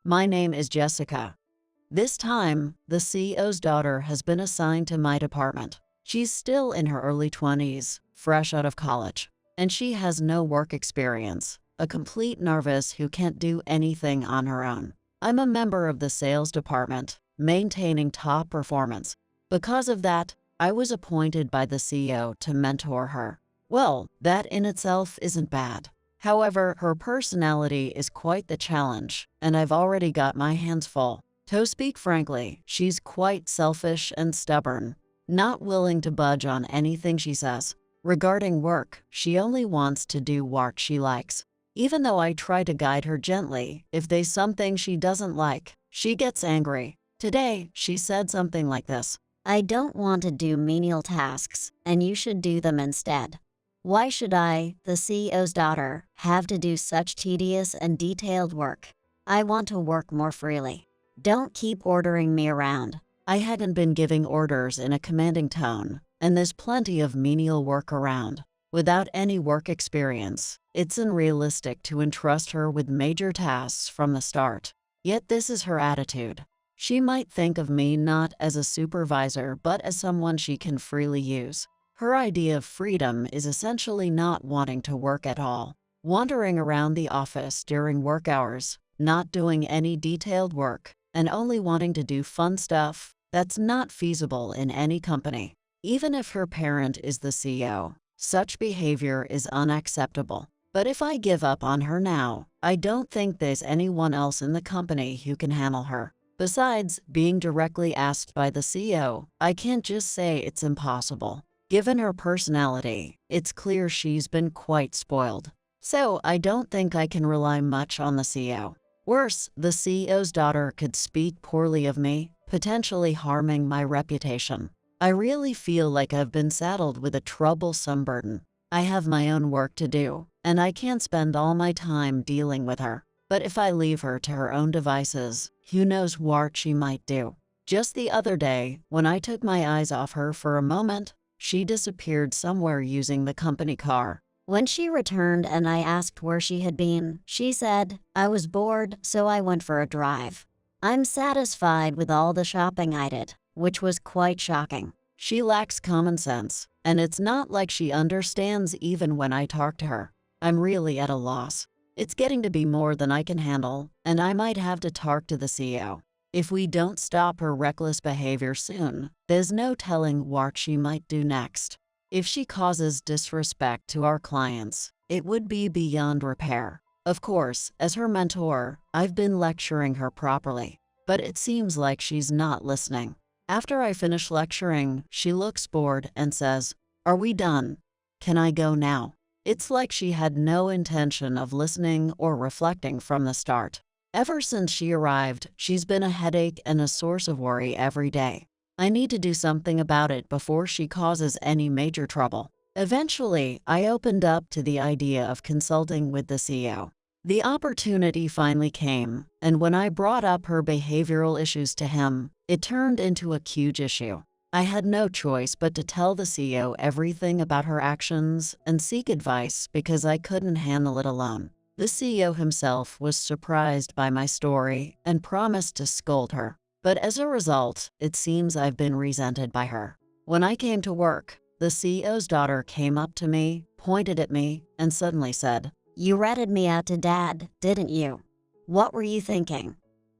My name is Jessica. This time, the CEO's daughter has been assigned to my department. She's still in her early 20s, fresh out of college, and she has no work experience, a complete novice who can't do anything on her own. I'm a member of the sales department, maintaining top performance. Because of that, I was appointed by the CEO to mentor her. Well, that in itself isn't bad. However, her personality is quite the challenge, and I've already got my hands full. To speak frankly, she's quite selfish and stubborn, not willing to budge on anything she says. Regarding work, she only wants to do what she likes. Even though I try to guide her gently, if there's something she doesn't like, she gets angry. Today, she said something like this: I don't want to do menial tasks, and you should do them instead. Why should I, the CEO's daughter, have to do such tedious and detailed work? I want to work more freely. Don't keep ordering me around. I hadn't been giving orders in a commanding tone, and there's plenty of menial work around. Without any work experience, it's unrealistic to entrust her with major tasks from the start. Yet this is her attitude. She might think of me not as a supervisor, but as someone she can freely use. Her idea of freedom is essentially not wanting to work at all, wandering around the office during work hours, not doing any detailed work, and only wanting to do fun stuff. That's not feasible in any company. Even if her parent is the CEO, such behavior is unacceptable. But if I give up on her now, I don't think there's anyone else in the company who can handle her. Besides, being directly asked by the CEO, I can't just say it's impossible. Given her personality, it's clear she's been quite spoiled. So I don't think I can rely much on the CEO. Worse, the CEO's daughter could speak poorly of me, potentially harming my reputation. I really feel like I've been saddled with a troublesome burden. I have my own work to do, and I can't spend all my time dealing with her. But if I leave her to her own devices, who knows what she might do. Just the other day, when I took my eyes off her for a moment, she disappeared somewhere using the company car. When she returned and I asked where she had been, she said, I was bored, so I went for a drive. I'm satisfied with all the shopping I did, which was quite shocking. She lacks common sense, and it's not like she understands even when I talk to her. I'm really at a loss. It's getting to be more than I can handle, and I might have to talk to the CEO. If we don't stop her reckless behavior soon, there's no telling what she might do next. If she causes disrespect to our clients, it would be beyond repair. Of course, as her mentor, I've been lecturing her properly, but it seems like she's not listening. After I finish lecturing, she looks bored and says, "Are we done? Can I go now?" It's like she had no intention of listening or reflecting from the start. Ever since she arrived, she's been a headache and a source of worry every day. I need to do something about it before she causes any major trouble. Eventually, I opened up to the idea of consulting with the CEO. The opportunity finally came, and when I brought up her behavioral issues to him, it turned into a huge issue. I had no choice but to tell the CEO everything about her actions and seek advice because I couldn't handle it alone. The CEO himself was surprised by my story and promised to scold her. But as a result, it seems I've been resented by her. When I came to work, the CEO's daughter came up to me, pointed at me, and suddenly said, You ratted me out to Dad, didn't you? What were you thinking?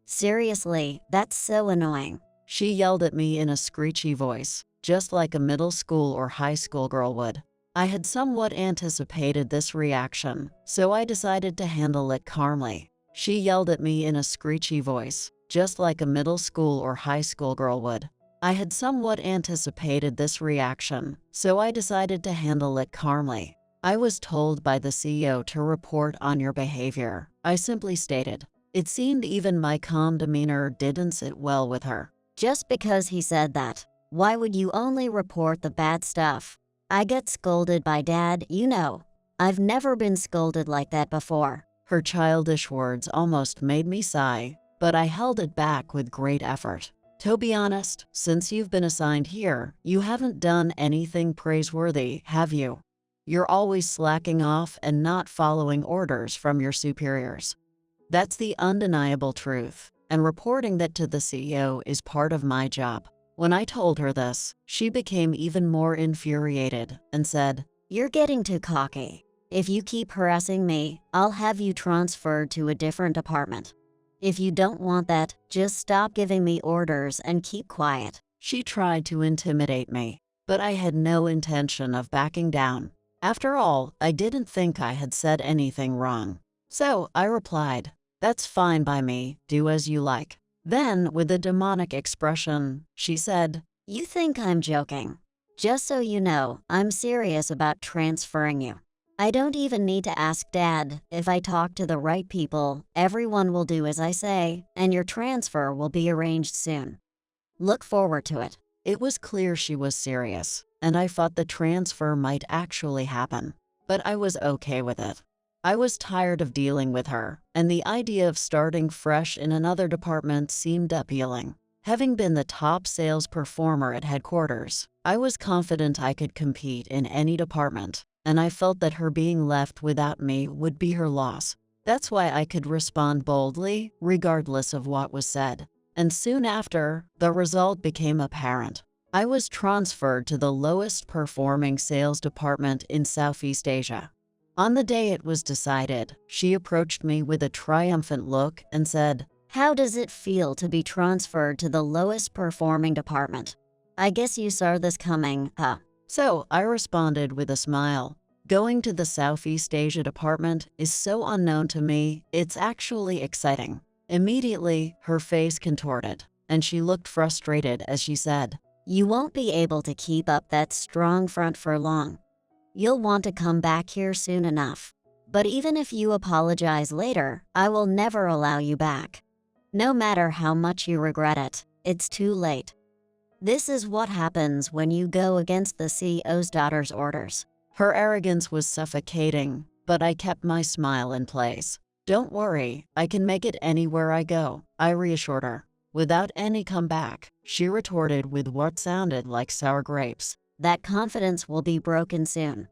Seriously, that's so annoying. She yelled at me in a screechy voice, just like a middle school or high school girl would. I had somewhat anticipated this reaction, so I decided to handle it calmly. She yelled at me in a screechy voice, just like a middle school or high school girl would. I had somewhat anticipated this reaction, so I decided to handle it calmly. I was told by the CEO to report on your behavior, I simply stated. It seemed even my calm demeanor didn't sit well with her. Just because he said that, why would you only report the bad stuff? I get scolded by Dad, you know. I've never been scolded like that before. Her childish words almost made me sigh, but I held it back with great effort. To be honest, since you've been assigned here, you haven't done anything praiseworthy, have you? You're always slacking off and not following orders from your superiors. That's the undeniable truth, and reporting that to the CEO is part of my job. When I told her this, she became even more infuriated and said, "You're getting too cocky. If you keep harassing me, I'll have you transferred to a different department. If you don't want that, just stop giving me orders and keep quiet." She tried to intimidate me, but I had no intention of backing down. After all, I didn't think I had said anything wrong. So I replied, "That's fine by me, do as you like." Then, with a demonic expression, she said, "You think I'm joking. Just so you know, I'm serious about transferring you. I don't even need to ask Dad. If I talk to the right people, everyone will do as I say, and your transfer will be arranged soon. Look forward to it." It was clear she was serious, and I thought the transfer might actually happen. But I was okay with it. I was tired of dealing with her, and the idea of starting fresh in another department seemed appealing. Having been the top sales performer at headquarters, I was confident I could compete in any department, and I felt that her being left without me would be her loss. That's why I could respond boldly, regardless of what was said. And soon after, the result became apparent. I was transferred to the lowest performing sales department in Southeast Asia. On the day it was decided, she approached me with a triumphant look and said, "How does it feel to be transferred to the lowest performing department? I guess you saw this coming, huh?" So I responded with a smile. Going to the Southeast Asia department is so unknown to me, it's actually exciting. Immediately, her face contorted, and she looked frustrated as she said, "You won't be able to keep up that strong front for long. You'll want to come back here soon enough. But even if you apologize later, I will never allow you back. No matter how much you regret it, it's too late." This is what happens when you go against the CEO's daughter's orders. Her arrogance was suffocating, but I kept my smile in place. "Don't worry, I can make it anywhere I go," I reassured her. Without any comeback, she retorted with what sounded like sour grapes. "That confidence will be broken soon.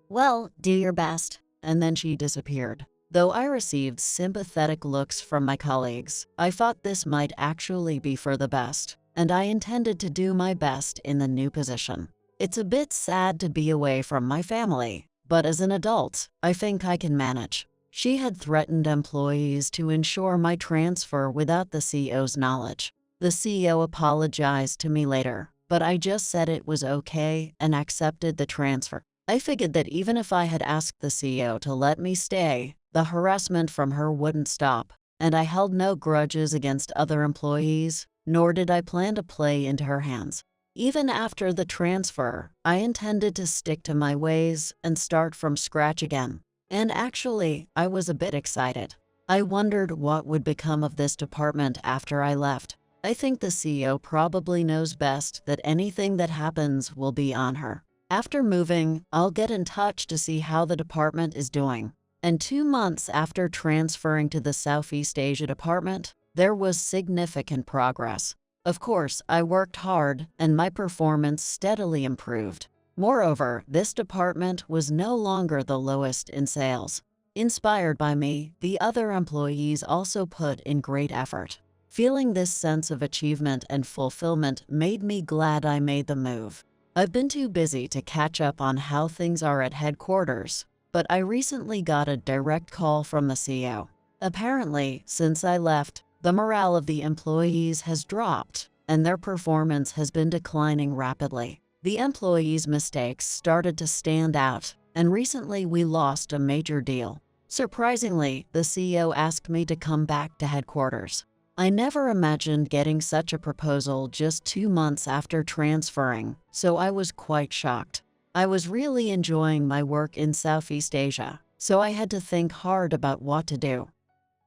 Well, do your best." And then she disappeared. Though I received sympathetic looks from my colleagues, I thought this might actually be for the best, and I intended to do my best in the new position. It's a bit sad to be away from my family, but as an adult, I think I can manage. She had threatened employees to ensure my transfer without the CEO's knowledge. The CEO apologized to me later, but I just said it was okay and accepted the transfer. I figured that even if I had asked the CEO to let me stay, the harassment from her wouldn't stop, and I held no grudges against other employees, nor did I plan to play into her hands. Even after the transfer, I intended to stick to my ways and start from scratch again. And actually, I was a bit excited. I wondered what would become of this department after I left. I think the CEO probably knows best that anything that happens will be on her. After moving, I'll get in touch to see how the department is doing. And 2 months after transferring to the Southeast Asia department, there was significant progress. Of course, I worked hard and my performance steadily improved. Moreover, this department was no longer the lowest in sales. Inspired by me, the other employees also put in great effort. Feeling this sense of achievement and fulfillment made me glad I made the move. I've been too busy to catch up on how things are at headquarters, but I recently got a direct call from the CEO. Apparently, since I left, the morale of the employees has dropped, and their performance has been declining rapidly. The employees' mistakes started to stand out, and recently we lost a major deal. Surprisingly, the CEO asked me to come back to headquarters. I never imagined getting such a proposal just 2 months after transferring, so I was quite shocked. I was really enjoying my work in Southeast Asia, so I had to think hard about what to do.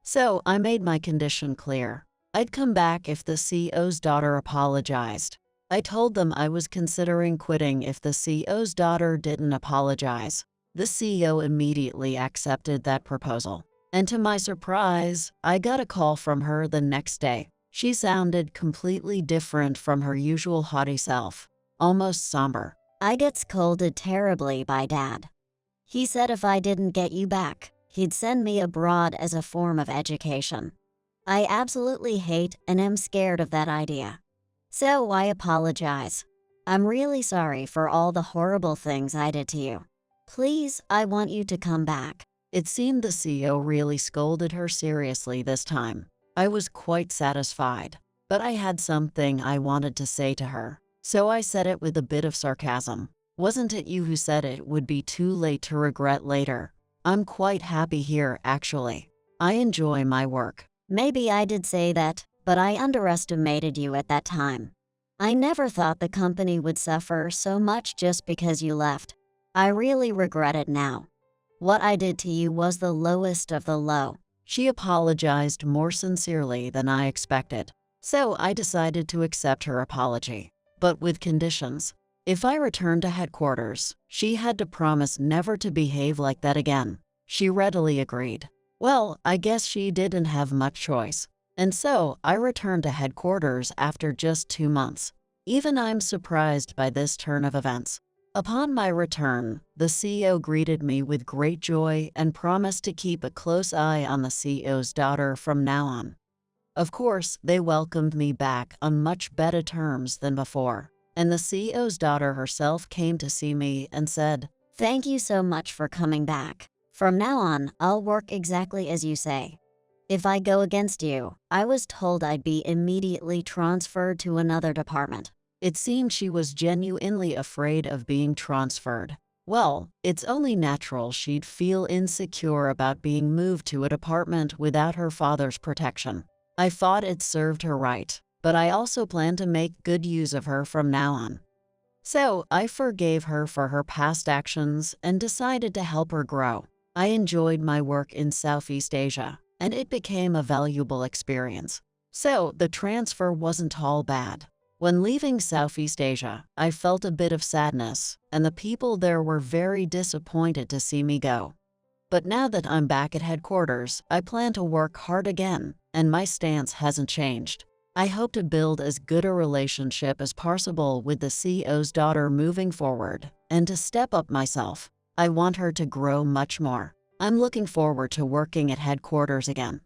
So I made my condition clear. I'd come back if the CEO's daughter apologized. I told them I was considering quitting if the CEO's daughter didn't apologize. The CEO immediately accepted that proposal. And to my surprise, I got a call from her the next day. She sounded completely different from her usual haughty self, almost somber. "I get scolded terribly by Dad. He said if I didn't get you back, he'd send me abroad as a form of education. I absolutely hate and am scared of that idea. So I apologize. I'm really sorry for all the horrible things I did to you. Please, I want you to come back. It seemed the CEO really scolded her seriously this time. I was quite satisfied, but I had something I wanted to say to her, so I said it with a bit of sarcasm. Wasn't it you who said it would be too late to regret later? I'm quite happy here, actually. I enjoy my work. Maybe I did say that, but I underestimated you at that time. I never thought the company would suffer so much just because you left. I really regret it now. What I did to you was the lowest of the low. She apologized more sincerely than I expected, so I decided to accept her apology, but with conditions. If I returned to headquarters, she had to promise never to behave like that again. She readily agreed. Well, I guess she didn't have much choice. And so I returned to headquarters after just 2 months. Even I'm surprised by this turn of events. Upon my return, the CEO greeted me with great joy and promised to keep a close eye on the CEO's daughter from now on. Of course, they welcomed me back on much better terms than before, and the CEO's daughter herself came to see me and said, "Thank you so much for coming back. From now on, I'll work exactly as you say. If I go against you, I was told I'd be immediately transferred to another department." It seemed she was genuinely afraid of being transferred. Well, it's only natural she'd feel insecure about being moved to a department without her father's protection. I thought it served her right, but I also plan to make good use of her from now on. So I forgave her for her past actions and decided to help her grow. I enjoyed my work in Southeast Asia, and it became a valuable experience. So the transfer wasn't all bad. When leaving Southeast Asia, I felt a bit of sadness, and the people there were very disappointed to see me go. But now that I'm back at headquarters, I plan to work hard again, and my stance hasn't changed. I hope to build as good a relationship as possible with the CEO's daughter moving forward, and to step up myself. I want her to grow much more. I'm looking forward to working at headquarters again.